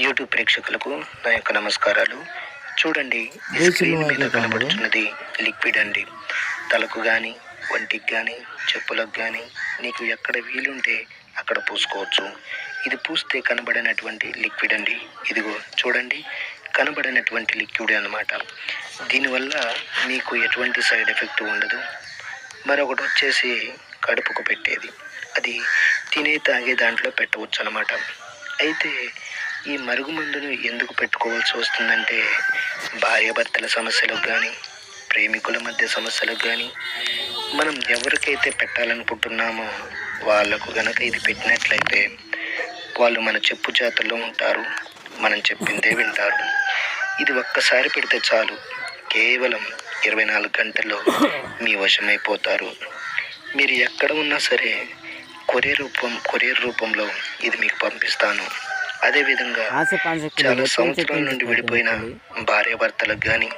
YouTube ప్రేక్షకులకు నా యొక్క నమస్కారాలు. చూడండి, ఈ స్క్రీన్ మీద కనబడుతున్నది లిక్విడ్ అండి. తలకు కానీ, ఒంటికి కానీ, చెప్పులకు కానీ నీకు ఎక్కడ వీలుంటే అక్కడ పూసుకోవచ్చు. ఇది పూస్తే కనబడినటువంటి లిక్విడ్ అండి. ఇదిగో చూడండి, కనబడినటువంటి లిక్విడ్ అన్నమాట. దీనివల్ల మీకు ఎటువంటి సైడ్ ఎఫెక్ట్ ఉండదు. మరొకటి వచ్చేసి కడుపుకు పెట్టేది, అది తినే తాగే దాంట్లో పెట్టవచ్చు అన్నమాట. అయితే ఈ మరుగుమందును ఎందుకు పెట్టుకోవాల్సి వస్తుందంటే, భార్యాభర్తల సమస్యలకు కానీ, ప్రేమికుల మధ్య సమస్యలకు కానీ, మనం ఎవరికైతే పెట్టాలనుకుంటున్నామో వాళ్ళకు గనక ఇది పెట్టినట్లయితే వాళ్ళు మన చెప్పు చేతల్లో ఉంటారు, మనం చెప్పిందే వింటారు. ఇది ఒక్కసారి పెడితే చాలు, కేవలం 24 గంటల్లో మీ వశమైపోతారు. మీరు ఎక్కడ ఉన్నా సరే కొరియర్ రూపంలో ఇది మీకు పంపిస్తాను. అదేవిధంగా చాలా సంవత్సరాల నుండి విడిపోయిన భార్యాభర్తలకు కానీ,